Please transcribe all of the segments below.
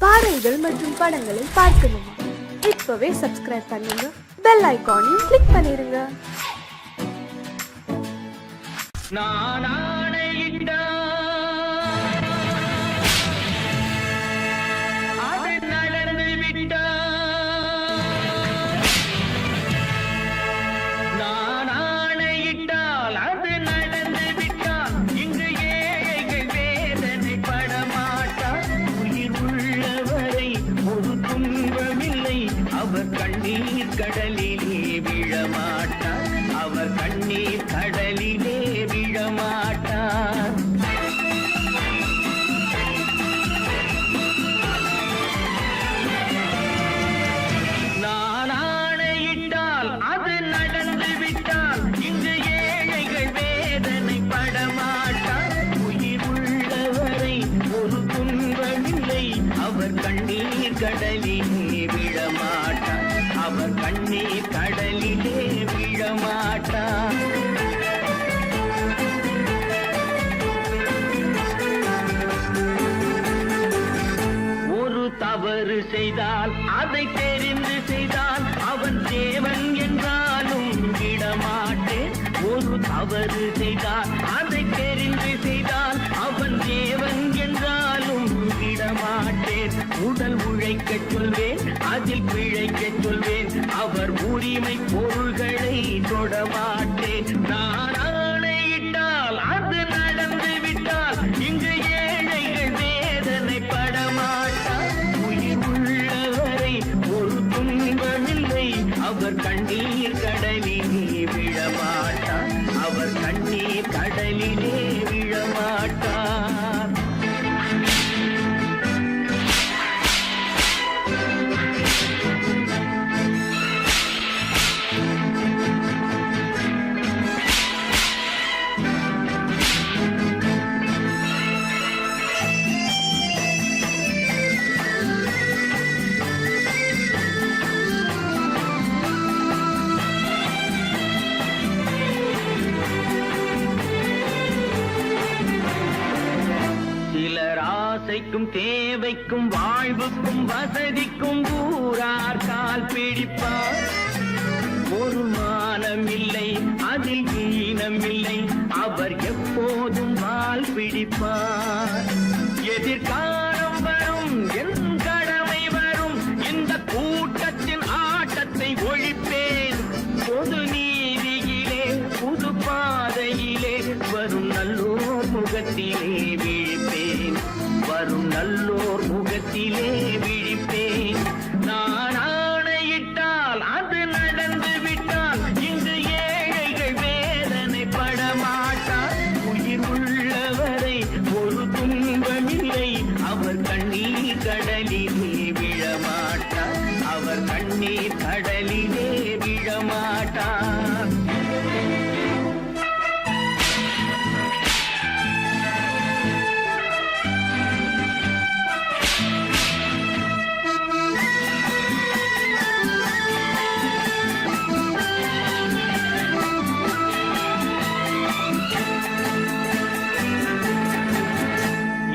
பாடல்கள் மற்றும் படங்களை பார்க்கணுமா? இப்பவே சப்ஸ்கிரைப் பண்ணுங்க, பெல் ஐகானையும் கிளிக் பண்ணிருங்க. அவர் கண்ணீர் கடலிலே விழமாட்டார், அவர் கண்ணீர் கடலிலே விழமாட்டார். நான் ஆணையிட்டால் அது நடந்து விட்டால் இங்கு ஏழைகள் வேதனை படமாட்டார். உயிர் உள்ளவரை ஒரு துன்பமில்லை, அவர் கண்ணீர் கடலிலே விழமாட்டார், அவர் கண்ணீர் கடலிலே விழமாட்டார். ஒரு தவறு செய்தால் அதை தெரிந்து செய்தால் அவன் தேவன் என்றாலும் விடமாட்டேன். ஒரு தவறு செய்தால் அதை தெரிந்து செய்தால் அவன் தேவன் என்றாலும் விடமாட்டேன். உடல் உழைக்க சொல்வேன், அதில் பிழைக்க சொல்வேன், அவர் உரிமை பொருள்களை தொடமாட்டேன். நான் ஆணையிட்டால் அது நடந்து விட்டால் இங்கு ஏழைகள் வேதனை படமாட்டார். உயிர் உள்ளவரை ஒரு துன்பமில்லை, அவர் கண்ணீர் கடலிலே விழமாட்டார், அவர் கண்ணீர் கடலிலே விழமாட்டார். ஆசைக்கும் தேவைக்கும் வாழ்வுக்கும் வசதிக்கும் ஊரார் கால் பிடிப்பார். ஒரு மானம் இல்லை, அதில் ஈனம் இல்லை, அவர் எப்போதும் வால் பிடிப்பார். எதிர்காலம் வரும், என் கடமை வரும், இந்த கூட்டத்தின் ஆட்டத்தை ஒழிப்பேன். பொது நீதியிலே புது பாதையிலே வரும் நல்லோர் முகத்திலே விழிப்பேன், வரும் நல்லோர் முகத்திலே விழிப்பேன். நான் ஆணையிட்டால் அது நடந்து விட்டால் இங்கு ஏழைகள் வேதனை படமாட்டார். உயிர் உள்ளவரை ஒரு துன்பமில்லை, அவர் கண்ணீர் கடலிலே விழமாட்டார், அவர் கண்ணீர் கடலிலே விழமாட்டார்.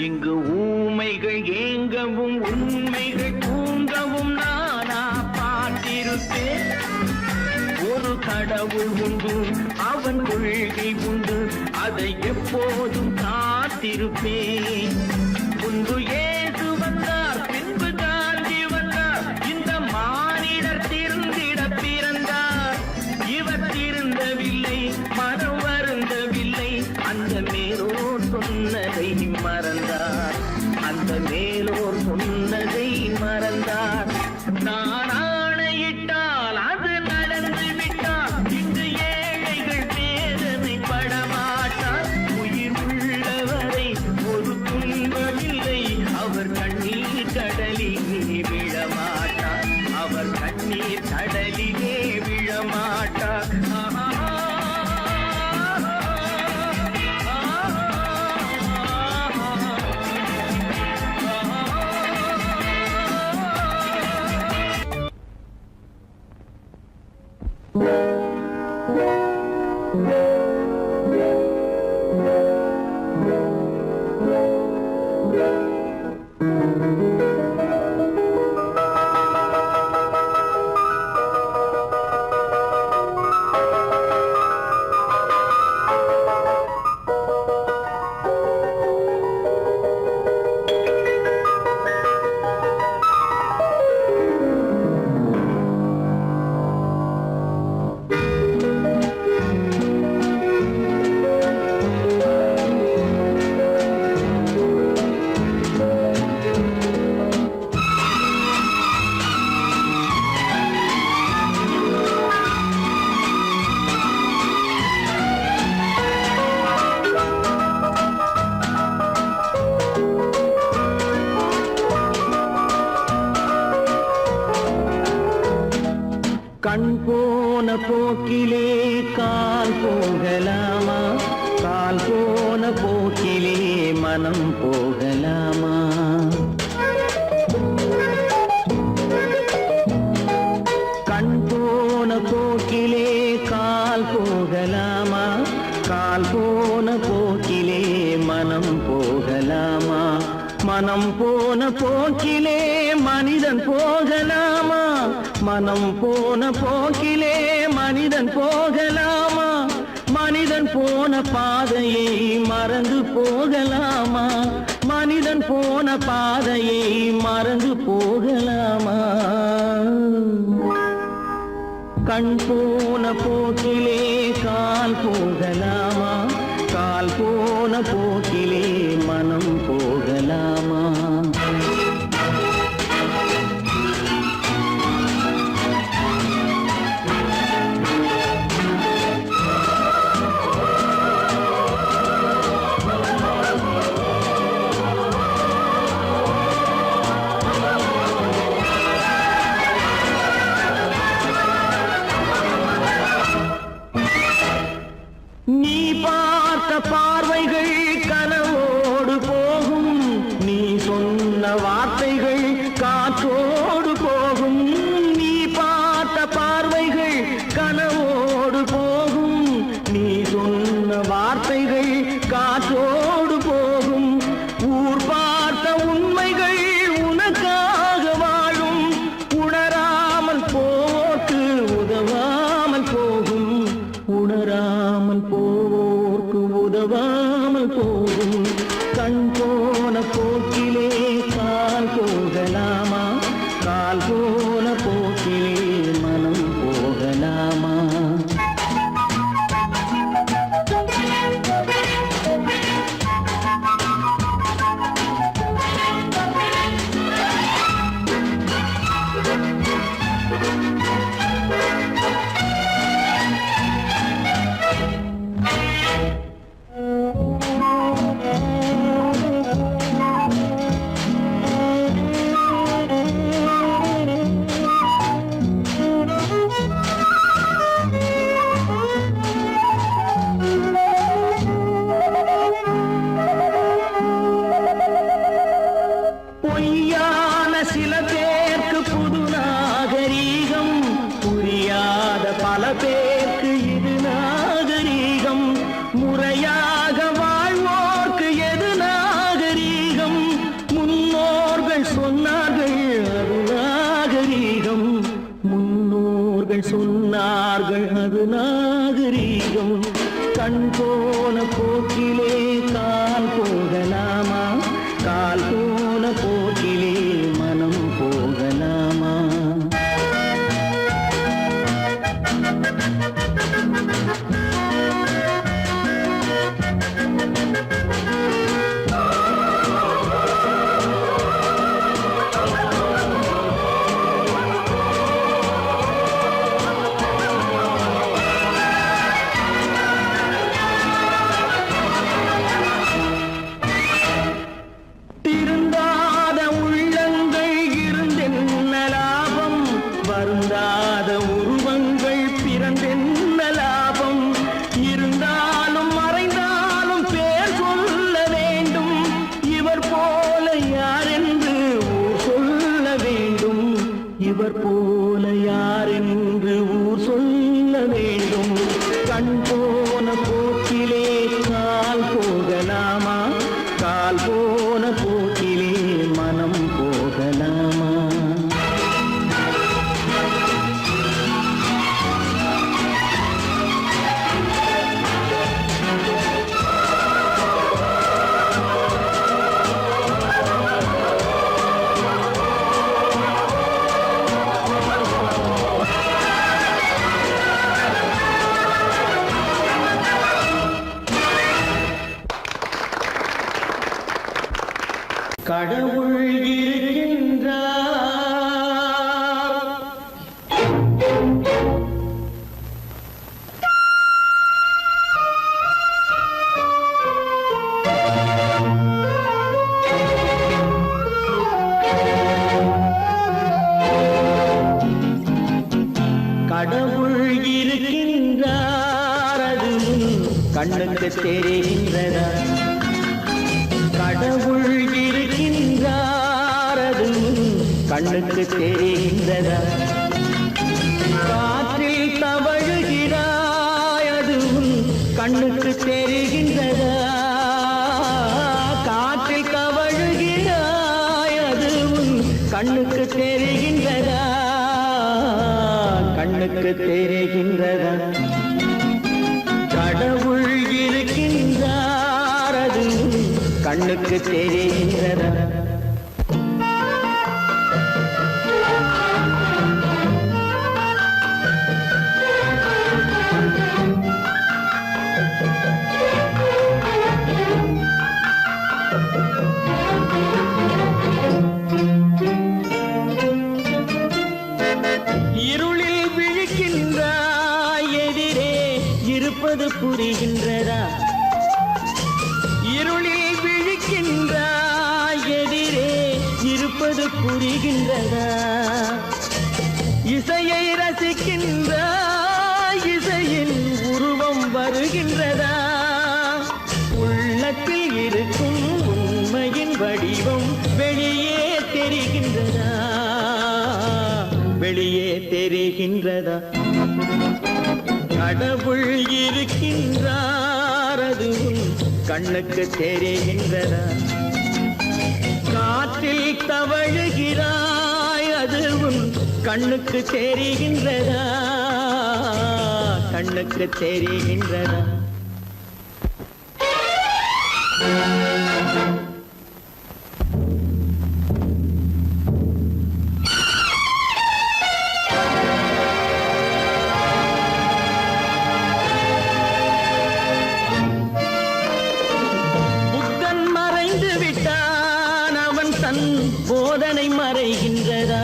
இங்கு ஊமைகள் ஏங்கவும் உண்மைகள் தூங்கவும் நானா பார்த்திருப்பேன். ஒரு கடவுள் உண்டு, அவன் கொள்கை உண்டு, அதை எப்போதும் காத்திருப்பேன். முன்பு இயேசு வந்தார், பின்பு காந்தி வந்தார், இந்த மானிடர் திருந்திட பிறந்தார். இவர் திருந்தவில்லை, மனம் வருந்தவில்லை, அந்த மேலோர் சொன்னதை மறந்தார், அந்த மேலோர் சொன்னதை மறந்தார். நான் ஆணையிட்டால் அது நடந்து விட்டால் இங்கு ஏழைகள் வேதனை படமாட்டார். உயிர் உள்ளவரை ஒரு துன்பமில்லை, அவர் கண்ணீர் கடலிலே விழமாட்டார், அவர் கண்ணீர் கடலிலே விழமாட்டார். கண் போன போக்கிலே கால் போகலாமா, கால் போன போக்கிலே மனம் போகலாமா? கண் போன போக்கிலே கால் போகலாமா, கால் போன போக்கிலே மனம் போகலாமா? மனம் போன போக்கிலே மனிதன் போகலாமா, மனம் போன போக்கிலே மனிதன் போகலாமா? மனிதன் போன பாதையை மறந்து போகலாமா, மனிதன் போன பாதையை மறந்து போகலாமா? கண் போன போக்கிலே கால் போகலாமா, கால் போன போக்கிலே மனம் போகலாமா? நீ பார்த்த பார்வைகள் கனவோடு போகும், நீ சொன்ன வார்த்தைகள் காற்றோடு போகும். நீ பார்த்த பார்வைகள் கனவோடு போகும், நீ சொன்ன வார்த்தைகள் காற்றோடு போகும். ஊர் பார்த்த உண்மைகள் உனக்காக வாழும், உணராமல் போக்கு உதவாமல் போகும், உணராமல் போவோர்க்கு உதவாமல் போகும். கண் போன போக்கிலே கால் போகலாமா, கால் போன போக்கிலே மனம் போகலாமா? பொய்யான சில பேருக்கு புது நாகரீகம், புரியாத பல பேருக்கு இது நாகரீகம். முறையாக வாழ்வோர்க்கு எது நாகரீகம்? முன்னோர்கள் சொன்னார்கள் அது நாகரீகம், முன்னோர்கள் சொன்னார்கள் அது நாகரீகம். கண் போன போக்கிலே கால் போகலாமா, கால் போன போக்கிலே மனம் போகலாமா? திருந்தாத உள்ளங்கள் இருந்தென்ன லாபம், வருந்தாத உருவங்கள் பிறந்தென்ன லாபம்? இருந்தாலும் மறைந்தாலும் பேர் சொல்ல வேண்டும், இவர் போல யார் என்று ஊர் சொல்ல வேண்டும், இவர் போல யார் என்று ஊர் சொல்ல வேண்டும். கண் போன போக்கிலே கால் போகலாமா, கால் போன போக்கிலே மனம் போகலாமா? கண்ணுக்கு தெரிகின்றதா? கடவுள் இருக்கின்றார் அதுவும் கண்ணுக்கு தெரிகின்றதா? காற்றில் தவழுகிறாய் அதுவும் கண்ணுக்கு தெரிகின்றதா? காற்றில் தவழுகிறாய் அதுவும் கண்ணுக்கு தெரிகின்றதா? கண்ணுக்கு தெரிகின்றதா? கடவுள் இருக்கின்றார் அதுவும் கண்ணுக்கு தெரிகின்றதா? இருளில் விழிக்கின்றாய் எதிரே இருப்பது புரிகின்றதா? இருளில் விழிக்கின்றாய் எதிரே இருப்பது புரிகின்றதா? இசையை ரசிக்கின்றாய் இசையின் உருவம் வருகின்றதா? உள்ளத்தில் இருக்கும் உண்மையின் வடிவம் வெளியே தெரிகின்றதா? வெளியே தெரிகின்றதா? கடவுள் இருக்கின்றார் அதுவும் கண்ணுக்கு தெரிகின்றதா? காற்றில் தவழுகிறாய் அதுவும் கண்ணுக்கு தெரிகின்றதா? கண்ணுக்கு தெரிகின்றதா? போதனை மறைகின்றதா?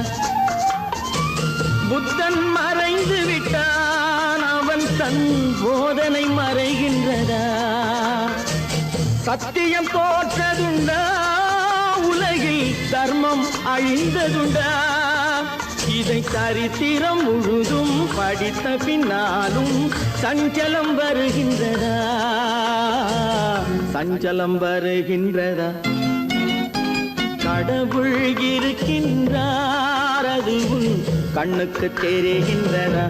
புத்தன் மறைந்து விட்டான் அவன் தன் போதனை மறைகின்றதா? சத்தியம் தோற்றதுண்டா? உலகில் தர்மம் அழிந்ததுண்டா? இதை சரித்திரம் முழுதும் படித்த பின்னாலும் சஞ்சலம் வருகின்றதா? சஞ்சலம் வருகின்றதா? கடவுள் இருக்கின்றார் அதுவும் கண்ணுக்கு தெரிகின்றதா?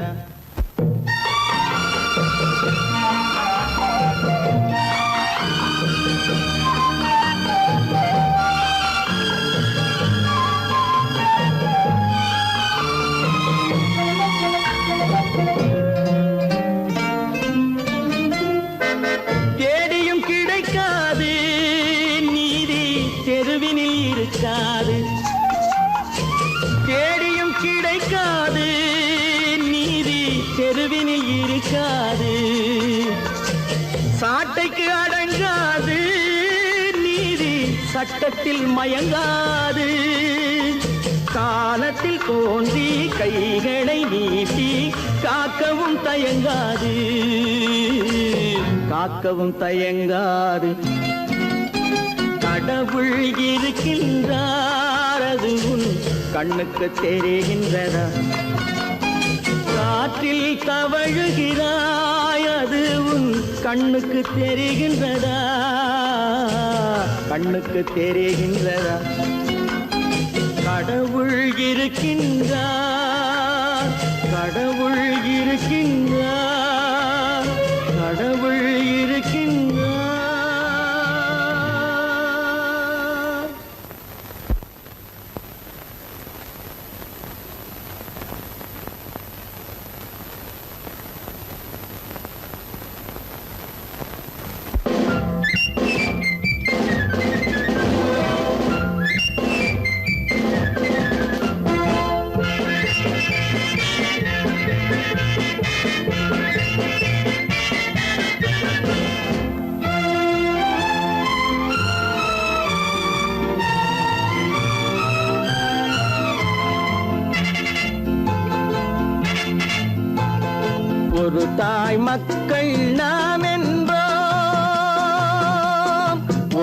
தேடியும் கிடைக்காது நீதி தெருவினில் இருக்காது. தேடியும் கிடைக்காது நீதி தெருவினில் இருக்காது. சாட்டைக்கு அடங்காது நீதி சட்டத்தில் மயங்காது. காலத்தில் தோன்றி கைகளை நீட்டி காக்கவும் தயங்காது. காக்கவும் தயங்காது. கடவுள் இருக்கின்றார் அதுவும் கண்ணுக்கு தெரிகின்றதா? காற்றில் தவழுகிறாய் அதுவும் கண்ணுக்கு தெரிகின்றதா? கண்ணுக்கு தெரிகின்றதா? கடவுள் இருக்கின்றார். கடவுள் இருக்கின்றார். கடவுள் இருக்கின்றார். ஒரு தாய் மக்கள் நாம் என்போம்.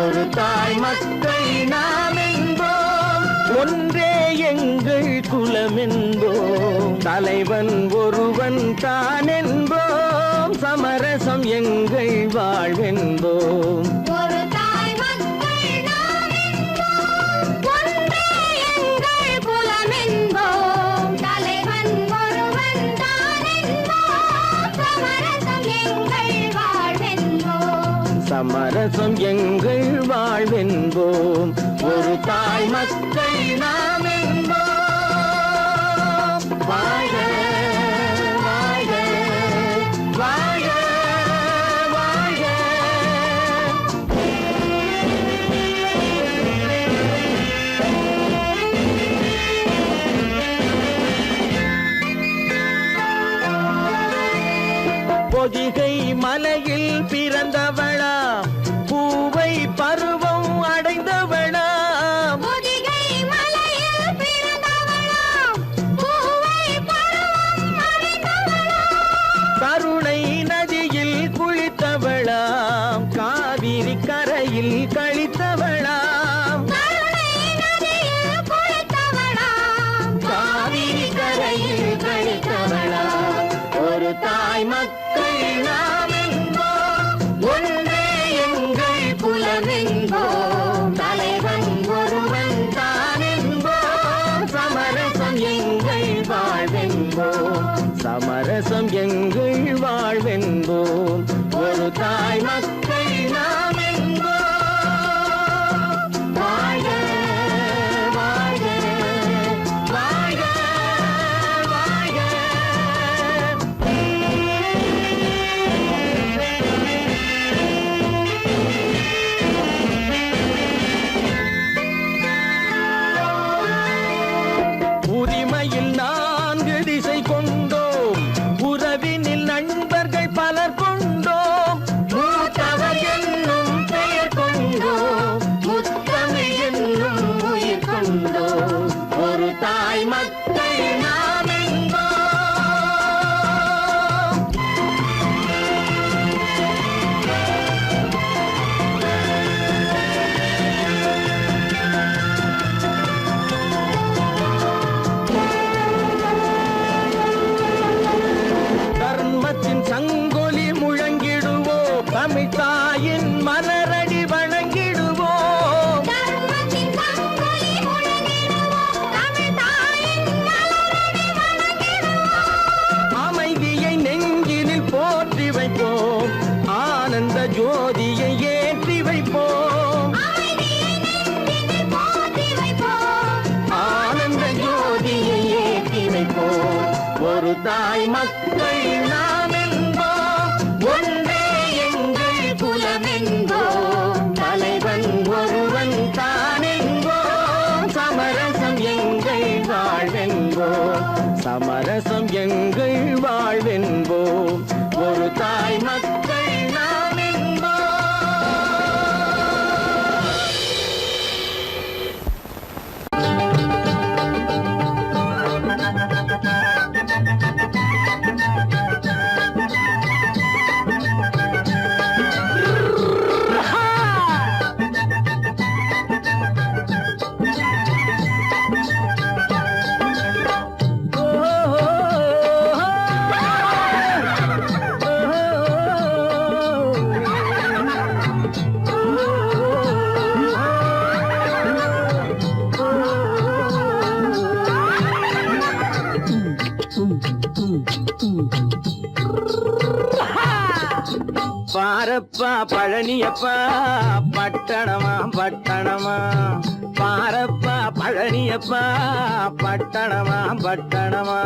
ஒரு தாய் மக்கள் நாம் என்போம். ஒன்றே எங்கள் குலம் என்போம். தலைவன் ஒருவன் தான் என்போம். சமரசம் எங்கள் வாழ்வென்போம். ஒரு தாய் மக்கள் நாம் என்போம், ஒன்றே எங்கள் குலம் என்போம், தலைவன் ஒருவன் தான் என்போம், சமரசம் எங்கள் வாழ்வென்போம். சமரசம் எங்கள் வாழ்வென்போம். ஒரு தாய் மக்கள் நாம் என்போம். வாழ்க வாழ்க வாழ்க வாழ்க. பொதிகை மலையில் பிறந்தவளா, பூவை பருவம் அடைந்தவளா, பொதிகை மலையில் பிறந்தவளாம், பூவை பருவம் அடைந்தவளாம், கருணை நதியில் குளித்தவளாம், காவிரி கரையில் கழித்தவளாம், கருணை நதியில் குளித்தவளாம், காவிரி கரையில் கழித்தவளாம். ஒரு தாய் மக்கள் நாம் என்போம், ஒன்றே எங்கள் குலம் என்போம், தலைவன் ஒருவன் தான் என்போம், சமரசம் எங்கள் வாழ்வென்போம். சமரசம் எங்கள் வாழ்வென்போம். ஒரு தாய் மக்கள் நாம் என்போம். வாழ்க வாழ்க வாழ்க வாழ்க. உரிமையில் 4 திசை கொண்டோம், உறவினில் நண்பர்கள் பலர் கொண்டோம், மூத்தவர் என்னும் பெயர் கொண்டோம், முத்தமிழ் என்னும் உயிர் கொண்டோம். ஒரு தாய் மக்கள் நாம் என்போம். தர்மத்தின் சங்கொலி முழங்கிடுவோம், தமிழ் தாயின் மலரடி வணங்கிடுவோம். தர்மத்தின் சங்கொலி முழங்கிடுவோம், தமிழ் தாயின் மலரடி வணங்கிடுவோம், அமைதியை நெஞ்சினில் போற்றி வைப்போம், ஆனந்த ஜோதியை ஏற்றி வைப்போம், அமைதியை நெஞ்சினில் போற்றி வைப்போம், ஆனந்த ஜோதியை ஏற்றி வைப்போம். ஒரு தாய் மக்கள் நாம் என்போம், ஒன்றே எங்கள் குலம் என்போம், தலைவன் ஒருவன் தான் என்போம், சமரசம் எங்கள் வாழ்வென்போம். சமரசம் எங்கள் வாழ்வென்போம். ஒரு தாய் மக்கள் நாம் என்போம். பாரப்பா பழனியப்பா பட்டணமா பட்டணமா, பாரப்பா பழனியப்பா பட்டணமா பட்டணமா,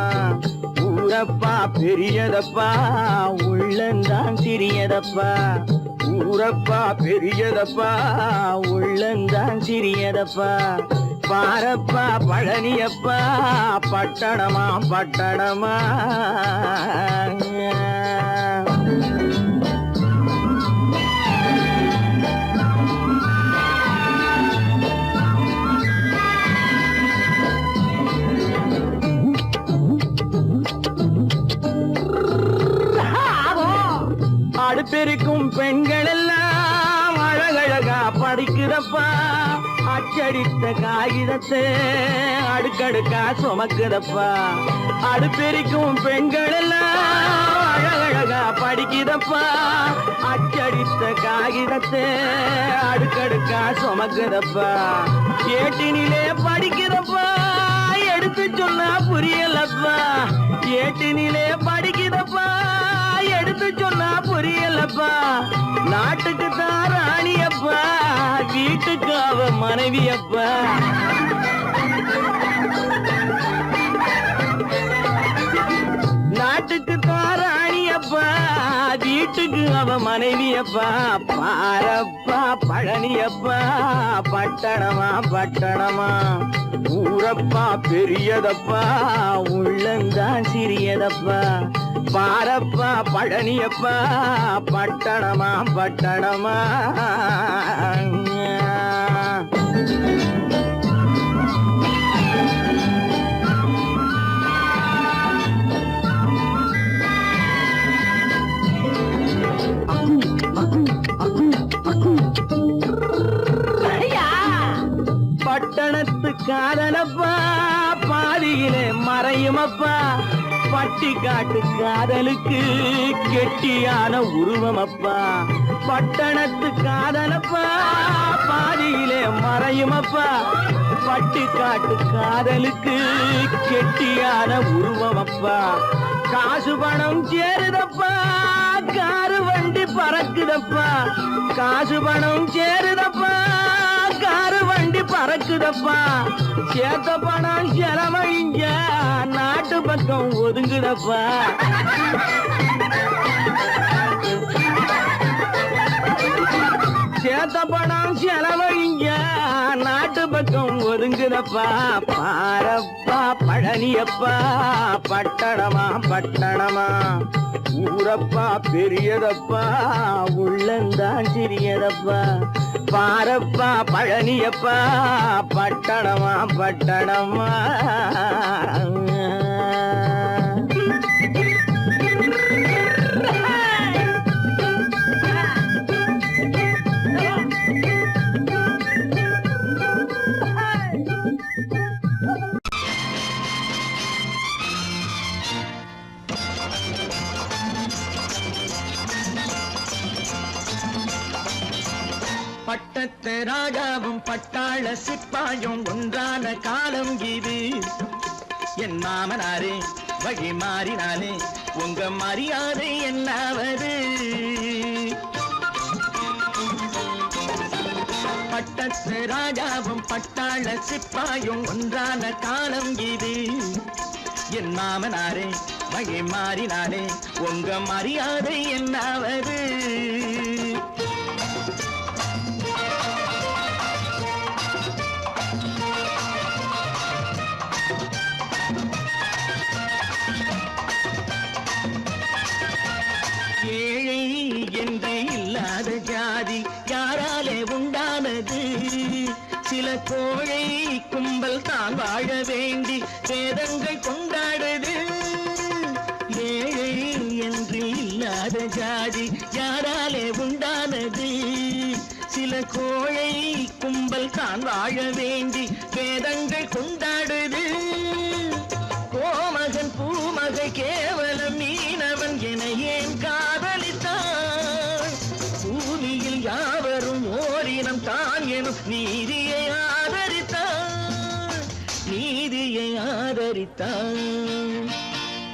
ஊரப்பா பெரியதப்பா உள்ளந்தான் சிறியதப்பா, ஊரப்பா பெரியதப்பா உள்ளந்தான் சிறியதப்பா, பாரப்பா பழனியப்பா பட்டணமா பட்டணமா. அடுப்பெருக்கும் பெண்கள் எல்லாம் அழகழகா படிக்குதப்பா, அச்சடித்த காகிதத்தை அடுக்கடுக்கா சுமக்குதப்பா. அடுப்பெருக்கும் பெண்கள் எல்லாம் அழகழகா படிக்குதப்பா அச்சடித்த காகிதத்தை அடுக்கடுக்கா சுமக்குதப்பா ஏட்டினிலே படிக்குதப்பா எடுத்து சொன்னா புரியலப்பா ஏட்டினிலே படிக்குதப்பா எடுத்து சொன்னா புரியலப்பா நாட்டுக்கு தான் ராணியப்பா வீட்டுக்கு அவ மனைவியப்பா நாட்டுக்கு தான் ராணியப்பா வீட்டுக்கு அவ மனைவியப்பா பாரப்பா பழனியப்பா பட்டணமா பட்டணமா ஊரப்பா பெரியதப்பா உள்ளந்தான் சிறியதப்பா பாரப்பா பழனியப்பா பட்டணமா பட்டணமா பட்டணத்து காதலப்பா பாதியிலே மறையுமப்பா பட்டி காட்டு காதலுக்கு கெட்டியான உருவமப்பா பட்டணத்து காதலப்பா பாதியிலே மறையுமப்பா பட்டி காட்டு காதலுக்கு கெட்டியான உருவமப்பா காசு பணம் சேருதப்பா காரு வண்டி பறக்குதப்பா காசு பணம் சேருதப்பா காரு வண்டி பறக்குதப்பா சேத்த பணம் செலவழிஞ்ச நாட்டு பக்கம் ஒதுங்குதப்பா சேத்த பணம் செலவழிஞ்ச நாட்டு பக்கம் ஒதுங்குதப்பா பாரப்பா பழனியப்பா பட்டணமா பட்டணமா ஊரப்பா பெரியதப்பா உள்ளந்தான் சிறியதப்பா பாரப்பா பழனியப்பா பட்டணமா பட்டணமா பட்டத்து ராஜாவும் பட்டாள சிப்பாயும் ஒன்றான காலம் இது என் மாமனாரே வழி மாறினாலே உங்க மரியாதை என்னாவது பட்டத்து ராஜாவும் பட்டாள சிப்பாயும் ஒன்றான காலம் இது என் மாமனாரே வழி மாறினாலே உங்க மரியாதை என்னாவது ஏழை என்று இல்லாத ஜாதி யாராலே உண்டானது சில கோழை கும்பல் தான் வாழ வேண்டி வேதங்கள் கொண்டாடுது ஏழை என்று இல்லாத ஜாதி யாராலே உண்டானது சில கோழை கும்பல் தான் வாழ வேண்டி வேதங்கள் கொண்டாடுது கோமகன் பூமகை கேவலம் மீனவன் என ஏன் காதலித்தான் பூமியில் யாவரும் ஓரினம் தான் எனும் நீதியை ஆதரித்தான்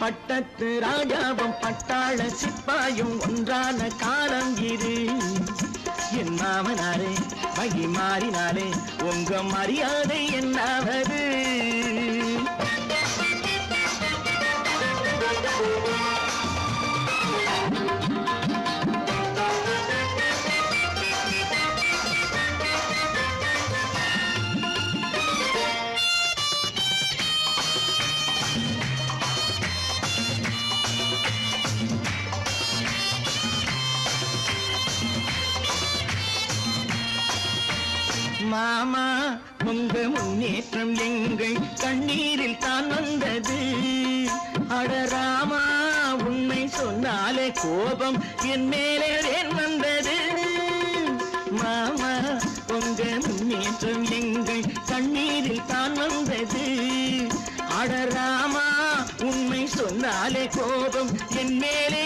பட்டத்து ராஜாவும் பட்டாள சிப்பாயும் ஒன்றான காலம் இது என் மாமனாரே வகி மாறினாலே உங்க மரியாதை என்னாவது மாமா உங்க முன்னேற்றம் எங்கள் கண்ணீரில் தான் வந்தது அடராமா உண்மை சொன்னாலே கோபம் என் மேலே ஏன் வந்தது மாமா உங்க முன்னேற்றம் எங்கள் கண்ணீரில் தான் வந்தது அடராமா உண்மை சொன்னாலே கோபம் என் மேலே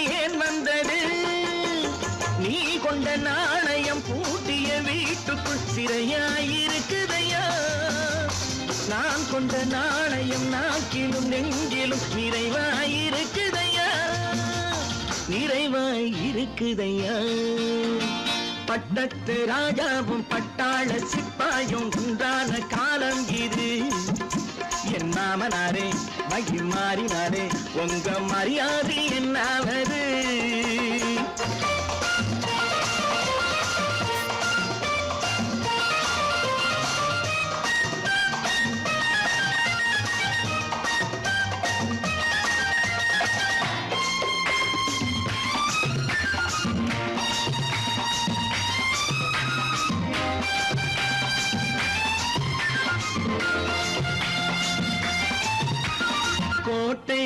நிறையாயிருக்குதையா நான் கொண்ட நாணயம் நாக்கிலும் நெஞ்சிலும் நிறைவாயிருக்குதையா நிறைவாயிருக்குதையா பட்டத்து ராஜாவும் பட்டாள சிப்பாயும் உண்டான காலம் இது என் மாமனாரே மகி மாறினாரே உங்க மரியாதை என்னாவது கோட்டை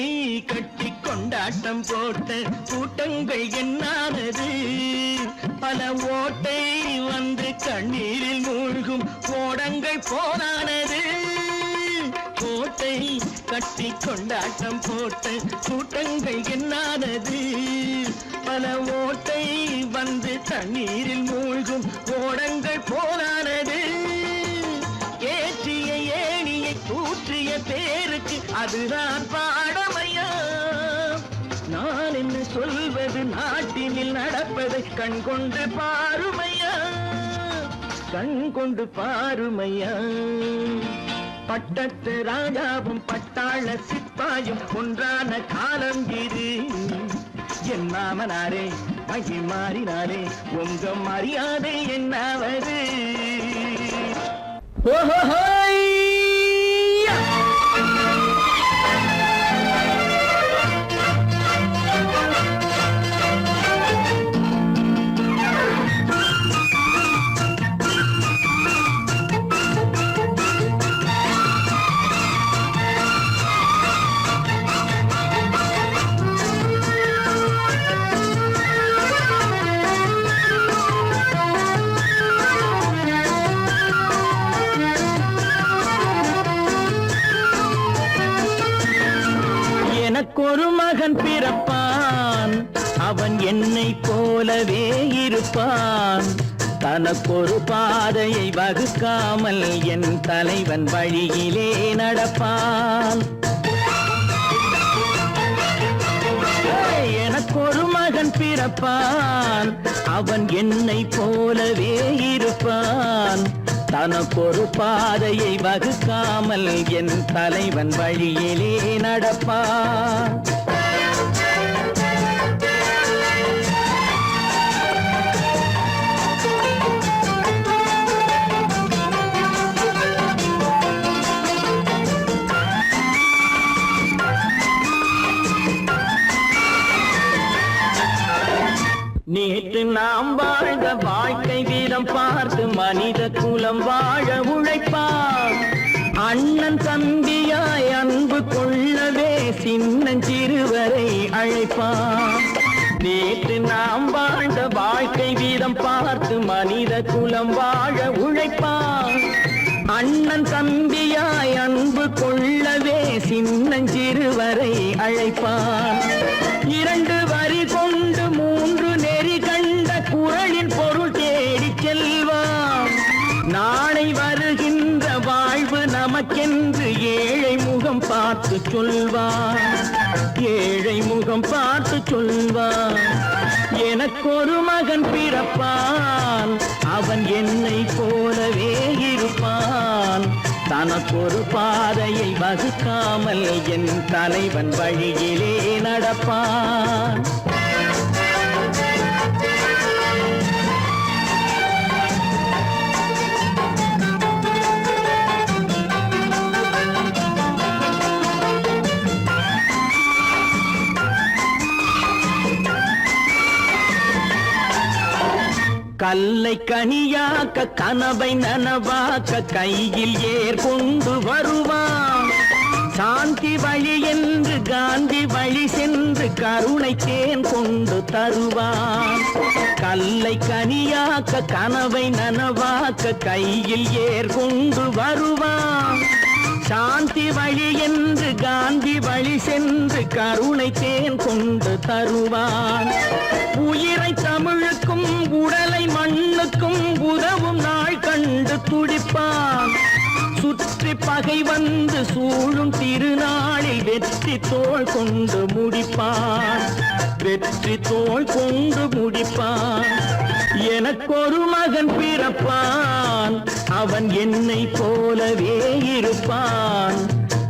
கட்டி கொண்டாட்டம் போட்ட கூட்டங்கள் என்னானது பல ஓட்டை வந்து கண்ணீரில் மூழ்கும் ஓடங்கள் போனானது கோட்டை கட்டி கொண்டாட்டம் போட்ட கூட்டங்கள் என்னானது பல ஓட்டை வந்து தண்ணீரில் மூழ்கும் ஓடங்கள் போனானது ஏற்றிய ஏணியை தூற்றிய பேருக்கு அதுதான் பாடமையா நான் என்ன சொல்வது நாட்டினில் நடப்பதை கண் கொண்டு பாருமையா கண் கொண்டு பாருமையா பட்டத்து ராஜாவும் பட்டாள சிப்பாயும் ஒன்றான காலம் இது என் மாமனாரே மகி மாறினாரே உங்க மரியாதை என்னாவது எனக்கொரு மகன் பிறப்பான் அவன் என்னை போலவே இருப்பான் தனக்கொரு பாதையை வகுக்காமல் என் தலைவன் வழியிலே நடப்பான் எனக்கொரு மகன் பிறப்பான் அவன் என்னை போலவே இருப்பான் தனக்கொரு பாதையை வகுக்காமல் என் தலைவன் வழியிலே நடப்பான் நேற்று நாம் வாழ்ந்த வாழ்க்கை வீதம் பார்த்து மனித குலம் வாழ உழைப்பான் அண்ணன் தம்பியாய் அன்பு கொள்ளவே சின்னஞ்சிறுவரை அழைப்பான் நேற்று நாம் வாழ்ந்த வாழ்க்கை வீதம் பார்த்து மனித குலம் வாழ உழைப்பான் அண்ணன் தம்பியாய் அன்பு கொள்ளவே சின்னஞ்சிறுவரை அழைப்பான் இரண்டு வரி கொண்டு மூன்று நெறி கண்ட குறளின் பொருள் தேடிச் செல்வான் நாளை வருகின்ற வாழ்வு நமக்கென்று ஏழை முகம் பார்த்து சொல்வான் ஏழை முகம் பார்த்து சொல்வான் எனக்கொரு மகன் பிறப்பான் அவன் என்னை போலவே இருப்பான் தனக்கொரு பாதையை வகுக்காமல் என் தலைவன் வழியிலே நடப்பான் கல்லை கனியாக்க கனவை நனவாக்க கையில் ஏர் கொண்டு வருவான் சாந்தி வழி என்று காந்தி வழி சென்று கருணை தேன் கொண்டு தருவான் கல்லை கனியாக்க கனவை நனவாக்க கையில் ஏர் கொண்டு வருவான் சாந்தி வழி என்று காந்தி வழி சென்று கருணை தேன் கொண்டு தருவான் உயிரை தமிழுக்கும் உடலை மண்ணுக்கும் உதவும் நாள் கண்டு துடிப்பான். சுற்றி பகை வந்து சூழும் திருநாளில் வெற்றி தோள் கொண்டு முடிப்பான். வெற்றி தோள் கொண்டு முடிப்பான். எனக்கொரு மகன் பிறப்பான், அவன் என்னை போலவே இருப்பான்.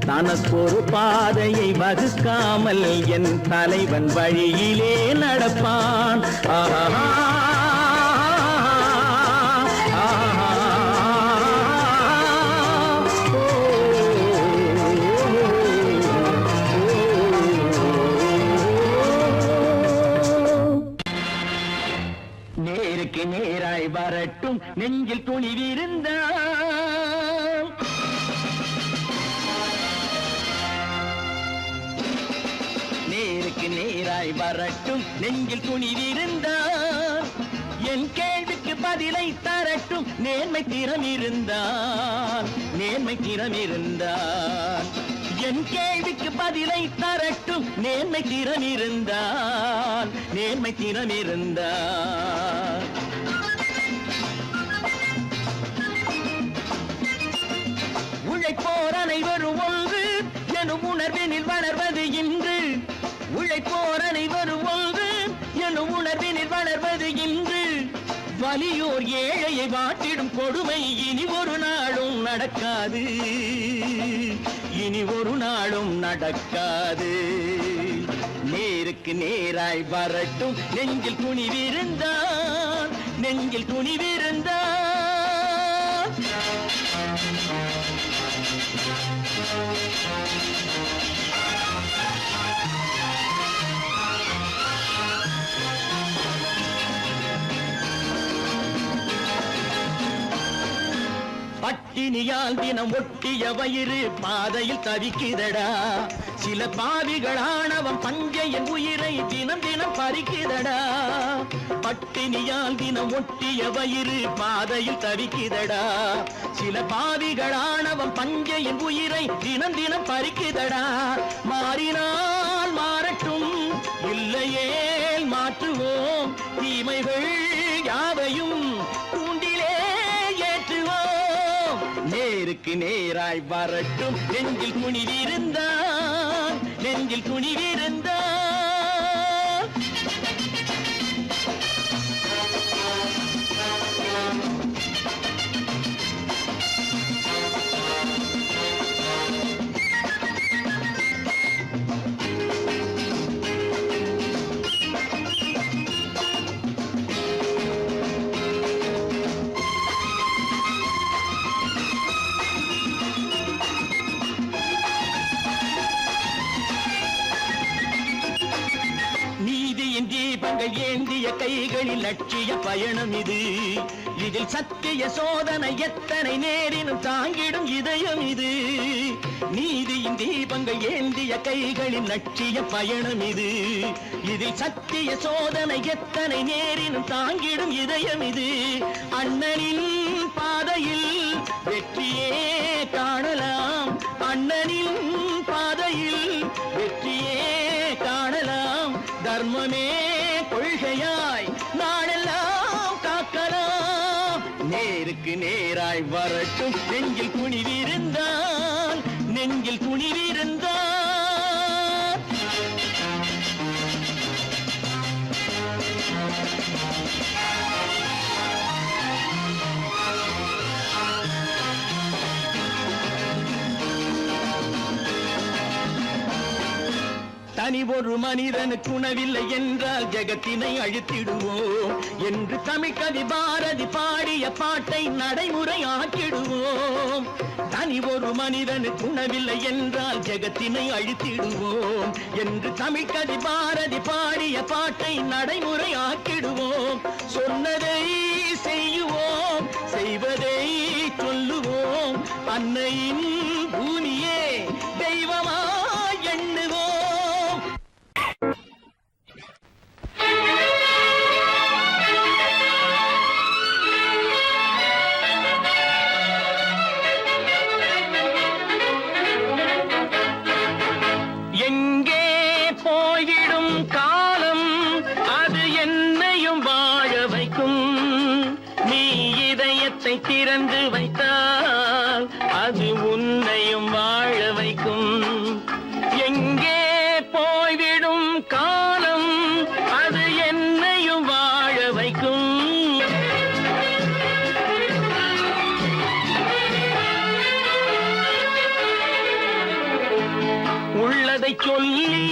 தனக்கொரு பாதையை வகுக்காமல் என் தலைவன் வழியிலே நடப்பான். ஆஹா நேருக்கு நேராய் வரட்டும் நெஞ்சில் துணிவிருந்தான். நேருக்கு நேராய் வரட்டும் நெஞ்சில் துணிவிருந்தான். என் கேள்விக்கு பதிலை தரட்டும் நேர்மை திறம் இருந்தான். நேர்மை திறம் இருந்தான். என் கேள்விக்கு பதிலை தரட்டும் நேர்மை திறம் இருந்தான். நேர்மை திறம் இருந்தான். உழைப்போர் அனைவரும் ஒன்று எனும் உணர்வினில் வளர்வது இன்று. உழைப்போர் அனைவரும் ஒன்று எனும் உணர்வினில் வளர்வது இன்று. வலியோர் ஏழையை வாட்டிடும் கொடுமை இனி ஒரு நாளும் நடக்காது. இனி ஒரு நாளும் நடக்காது. நேருக்கு நேராய் வரட்டும் நெஞ்சில் துணிவிருந்தான். நெஞ்சில் துணிவிருந்தான். பட்டினியால் தினம் ஒட்டிய வயிறு பாதையில் தவிக்குதடா. சில பாவிகள் ஆணவம் பஞ்சையின் உயிரை தினம் தினம் பறிக்குதடா. பட்டினியால் தினம் ஒட்டிய வயிறு பாதையில் தவிக்குதடா. சில பாவிகள் ஆணவம் பஞ்சையின் உயிரை தினம் தினம் பறிக்குதடா. மாறினால் மாறட்டும், இல்லையே மாற்றுவோம். தீமைகள் யாவையும் தூண்டிலே ஏற்றுவோம். நேருக்கு நேராய் வரட்டும் நெஞ்சில் துணிவிருந்தான். நெஞ்சில் துணிவிருந்தான். தீபங்கள் ஏந்திய கைகளில் லட்சிய பயணம் இது. இதில் சத்திய சோதனை எத்தனை நேரினும் தாங்கிடும் இதயம் இது. நீதியின் தீபங்கள் ஏந்திய கைகளில் லட்சிய பயணம் இது. இதில் சத்திய சோதனை எத்தனை நேரினும் தாங்கிடும் இதயம் இது. அண்ணனின் பாதையில் வெற்றியே காணலாம். அண்ணனின் பாதையில் வெற்றியே காணலாம். தர்மமே கொள்கையாய் நாடெல்லாம் காக்கலாம். நேருக்கு நேராய் வரட்டும் நெஞ்சில் துணிவிருந்தான். நெஞ்சில் துணிவிருந்தான். தனி ஒரு மனிதனுக்கு உணவில்லை என்றால் ஜெகத்தினை அழித்திடுவோம் என்று தமிழ் கவி பாரதி பாடிய பாட்டை நடைமுறை ஆக்கிடுவோம். தனி ஒரு மனிதனுக்கு உணவில்லை என்றால் ஜெகத்தினை அழித்திடுவோம் என்று தமிழ் கவி பாரதி பாடிய பாட்டை நடைமுறை ஆக்கிடுவோம். சொன்னதை செய்யுவோம், செய்வதை சொல்லுவோம். அன்னையின் பூமியே தெய்வமா எண்ணுவோம். எங்கே போயிடும் காலம் அது என்னையும் வாழ வைக்கும். நீ இதயத்தை திற திறந்து வைத்தால் அது உன்னையும் வாழ வைக்கும். எங்கே போய்விடும் காலம் அது என்னையும் வாழ வைக்கும். உள்ளதை சொல்லி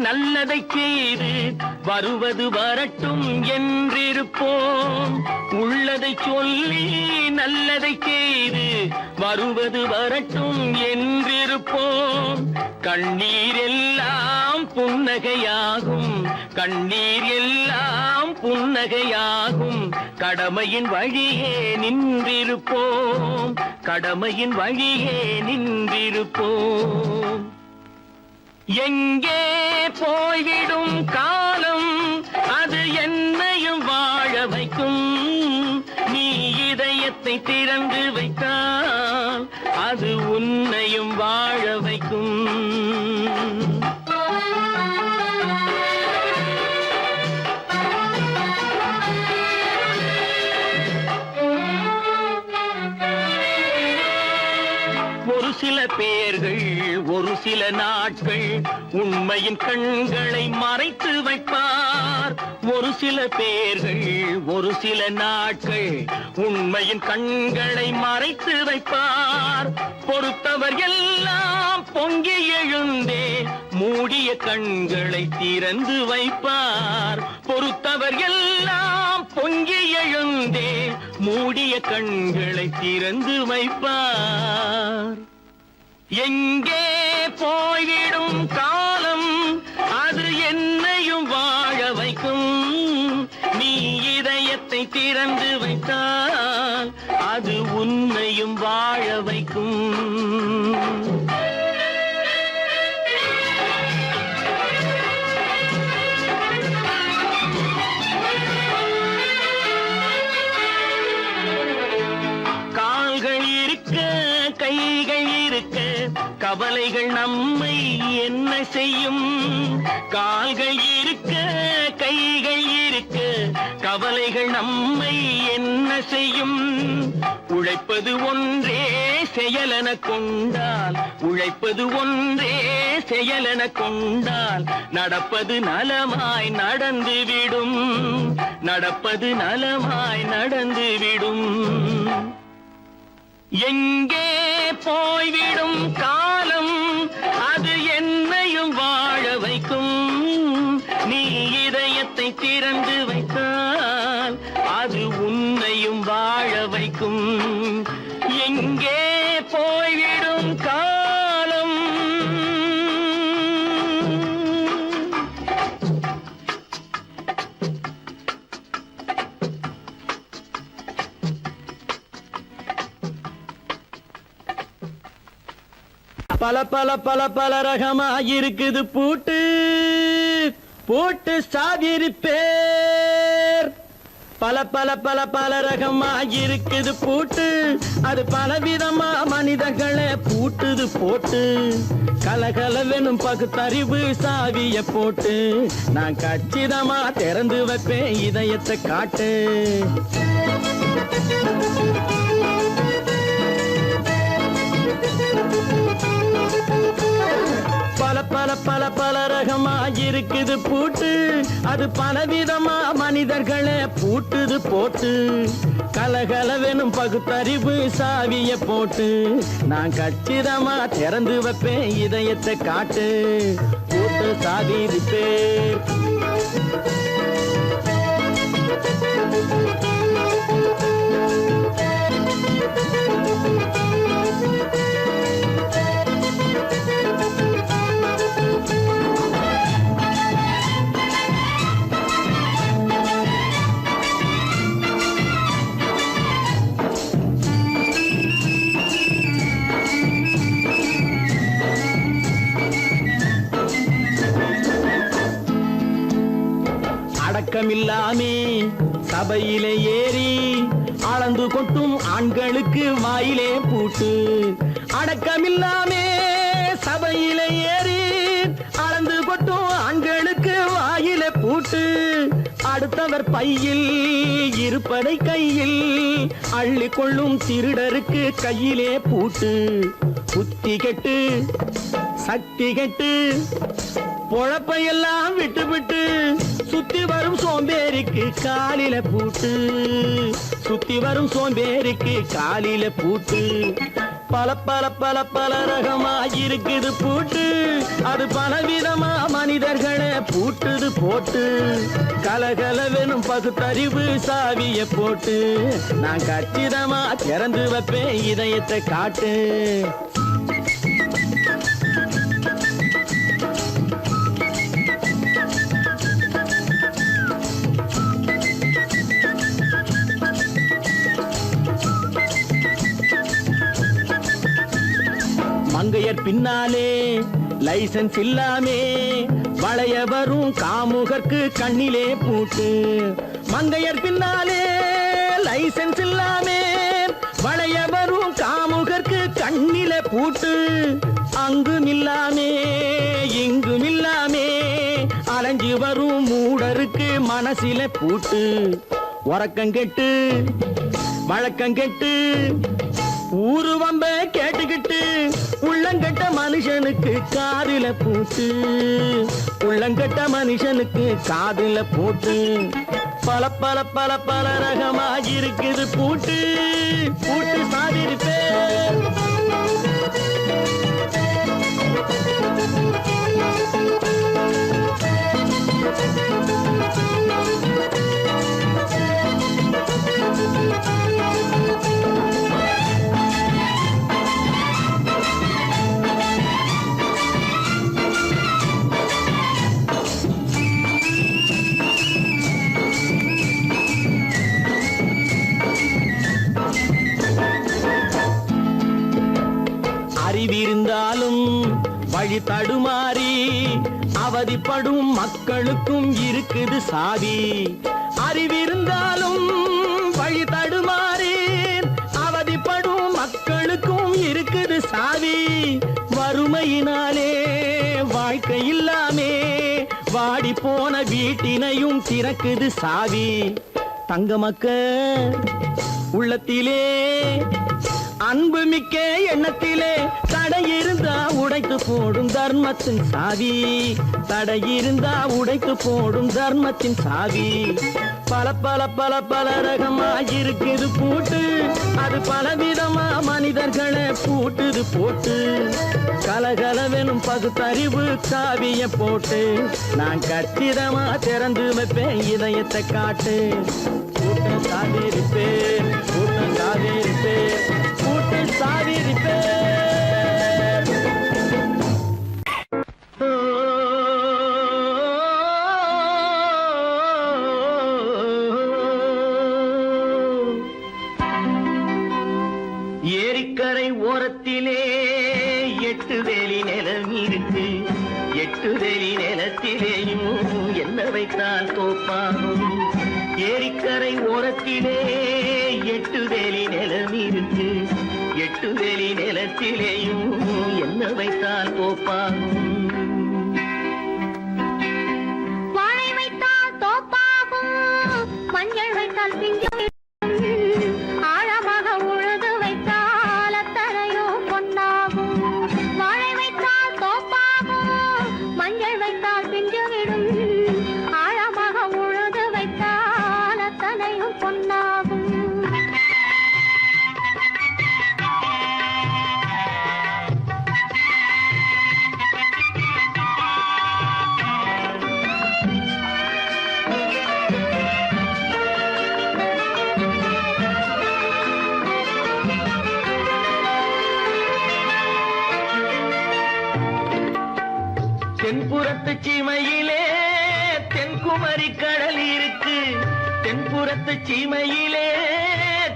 நல்லதை செய்து வருவது வரட்டும் என்றிருப்போம். உள்ளதை சொல்லி நல்லதை செய்து வருவது வரட்டும் என்றிருப்போம். கண்ணீர் எல்லாம் புன்னகையாகும், கண்ணீர் எல்லாம் புன்னகையாகும். கடமையின் வழியே நின்றிருப்போம், கடமையின் வழியே நின்றிருப்போம். எங்கே போய்விடும் காலம் அது என்னையும் வாழ வைக்கும். நீ இதயத்தை திறந்து வைத்தால் அது உன்னையும் வாழ வைக்கும். ஒரு சில பேர்கள் ஒரு சில நாட்கள் உண்மையின் கண்களை மறைத்து வைப்பார். ஒரு சில பேர்கள் ஒரு சில நாட்கள் உண்மையின் கண்களை மறைத்து வைப்பார். பொறுத்தவர் எல்லாம் பொங்கி எழுந்தே மூடிய கண்களை திறந்து வைப்பார். பொறுத்தவர் எல்லாம் பொங்கி எழுந்தே மூடிய கண்களை திறந்து வைப்பார். எங்கே போய்விடும் காலம் அது என்னையும் வாழ வைக்கும். நீ இதயத்தை திறந்து வைத்தால் அது உன்னையும் வாழ வைக்கும். கால்கள் இருக்க கைகள் இருக்க கவலைகள் நம்மை என்ன செய்யும். கால்கள் இருக்க கைகள் இருக்க கவலைகள் நம்மை என்ன செய்யும். உழைப்பது ஒன்றே செயலென கொண்டால், உழைப்பது ஒன்றே செயலென கொண்டால் நடப்பது நலமாய் நடந்துவிடும், நடப்பது நலமாய் நடந்துவிடும். எங்கே போய்விடும் காலம் அது என்னையும் வாழ வைக்கும். நீ இதயத்தை திறந்து வைத்தால் அது உன்னையும் வாழ வைக்கும். எங்கே போய்விடும் காலம். பல பல பல பல ரகமா இருக்குது பூட்டு, பூட்டு சாவிரி பேர். பல பல பல பல ரகமா இருக்குது பூட்டு, அது பலவிதமா மனிதர்களை பூட்டுது போட்டு. கலகலவெனும் பகுத்தறிவு சாவிய போட்டு நான் கச்சிதமா திறந்து வைப்பேன் இதயத்தை காட்டு. பல பல பல பல ரகமா இருக்குது பூட்டு, அது பலவிதமா மனிதர்களை பூட்டுது போட்டு. கலகலவெனும் பகுத்தறிவு சாவிய போட்டு நான் கச்சிதமா திறந்து வைப்பேன் இதயத்தை காட்டு. பூட்டு சாவி பேர். அடக்கமில்லாமே சபையிலே ஏறி அளந்து கொட்டும் ஆண்களுக்கு வாயிலே பூட்டு. அடக்கமில்லாமே சபையிலே ஏறி அளந்து கொட்டும் ஆண்களுக்கு வாயிலே பூட்டு. அடுத்த அடுத்தவர் பையில் இருப்பதை கையில் அள்ளி கொள்ளும் திருடருக்கு கையிலே பூட்டு. புத்தி கெட்டு சக்தி கெட்டு பொழப்பையெல்லாம் விட்டு விட்டு சுத்தி வரும் சோம்பேறிக்கு காலில பூட்டு. சுத்தி வரும் சோம்பேறிக்கு காலில பூட்டு. பல பல பல பல ரகமா இருக்குது பூட்டு. அது பலவிதமா மனிதர்களை பூட்டுது போட்டு. கலகலவெனும் பகுத்தறிவு சாவிய போட்டு நான் கச்சிதமா திறந்து வைப்பேன் இதயத்தை காட்டு. மங்கையர் பின்னாலே லைசன்ஸ் இல்லாமே வளைய வரும் காமுகர்க்கு கண்ணிலே பூட்டு. மங்கையர் பின்னாலே லைசன்ஸ் இல்லாமே வளைய வரும் காமுகர்க்கு கண்ணிலே பூட்டு. அங்கும் இல்லாமே இங்கும் இல்லாமே அலைஞ்சு வரும் மூடருக்கு மனசில பூட்டு. உறக்கம் கெட்டு வழக்கம் கெட்டு ஊரு வம்ப கேட்டுக்கிட்டு உள்ளங்கட்ட மனுஷனுக்கு காதுல பூட்டு. உள்ளங்கட்ட மனுஷனுக்கு காதுல பூட்டு. பல பல பல பல ரகமா இருக்குது பூட்டு. பூட்டு சாதிருப்பேன். அறிவிருந்தாலும் வழி தடுமாறி அவதிப்படும் மக்களுக்கும் இருக்குது சாவி. அறிவிருந்தாலும் வழி தடுமாறி அவதிப்படும் மக்களுக்கும் இருக்குது சாவி. வறுமையினாலே வாழ்க்கை இல்லாமே வாடி போன வீட்டினையும் திறக்குது சாவி. தங்க மக்க உள்ளத்திலே அன்பு மிக்க எண்ணத்திலே தடை இருந்தா உடைத்து போடும் தர்மத்தின் சாவி. தடை இருந்தா உடைத்து போடும் தர்மத்தின் சாவி. பல பல பல பல ரகமா இருக்குது பூட்டு. அது பலவிதமா மனிதர்களை பூட்டுது போட்டு. கலகலவெனும் பகுத்தறிவு சாவிய போட்டு நான் கச்சிதமா திறந்து வைப்பேன் இதயத்தை காட்டு. கூட்டம் சாதிருப்பேன் கூட்டம் சாதிருப்பேன் கூட்டம் சாதிருப்பேன். ஏரிக்கரை ஓரத்திலே 8 வேலி நிலம் இருக்கு. 8 வேலி நிலத்திலேயும் என்ன வைத்தால் தோப்பாகும். ஏரிக்கரை ஓரத்திலே 8 வேலி நிலம் இருக்கு. 8 வேலி நிலத்திலேயும் என்ன வைத்தால் தோப்பாகும். வாழை வைத்தால் தோப்பாகும், மஞ்சள் வைத்தால் பிஞ்சு, ஆழமாக உழுது வைத்தால் அத்தனையோ பொன்னாகும். வாழை வைத்தால் தோப்பாகும், மஞ்சள் வைத்தால் பிஞ்சு விடும், ஆழமாக உழுது வைத்தால் அத்தனையோ பொன்னாகும். தென்புறத்து சீமையிலே தென்குமரி கடல் இருக்கு. தென்புறத்து சீமையிலே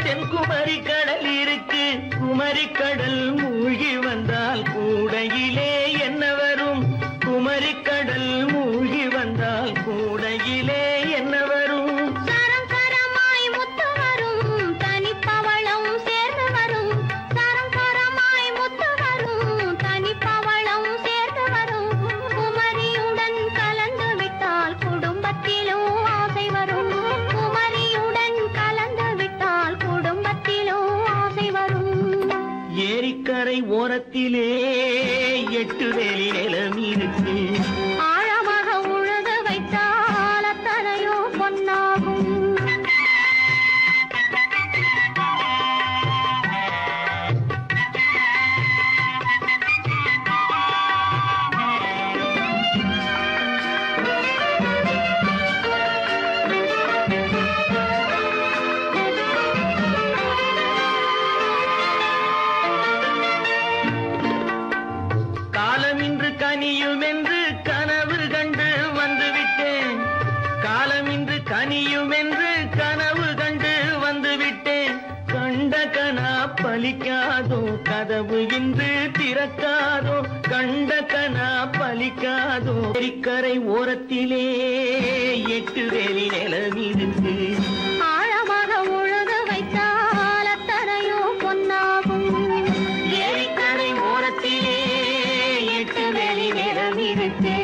தென்குமரி கடல் இருக்கு. குமரி கடல் மூழ்கி வந்தால் கூடையிலே என்ன வரும். குமரி கடல் மூழ்கி வந்தால் கூடையிலே என்ன வரும். சரம் சரமாய் முத்து வரும், தனிப்பவளம் சேர்ந்து வரும். சரம் சரமாய் முத்து வரும், தனிப்பவளம் சேர்ந்து வரும். குமரியுடன் கலந்து விட்டால் குடும்பத்திலும் ஆசை வரும். இருக்கு. ஆழமாக உழுது வைத்தால் அத்தனையோ பொன்னாகும். காலம் இன்று கனியும் என்று கனவு கண்டு வந்துவிட்டேன். காலம் இன்று கனியும் என்று கனவு கண்டு வந்துவிட்டேன். கண்ட கனா பலிக்காதோ, கதவு இன்று திறக்காதோ. கண்ட கனா பலிக்காதோ. ஏரிக்கரை ஓரத்திலே 8 வேலி நிலம் இருக்கு. ஆழமாக உழுது வைத்தால் அத்தனையோ பொன்னாகும். ஏரிக்கரை ஓரத்திலே 8 வேலி நிலம் இருக்கு.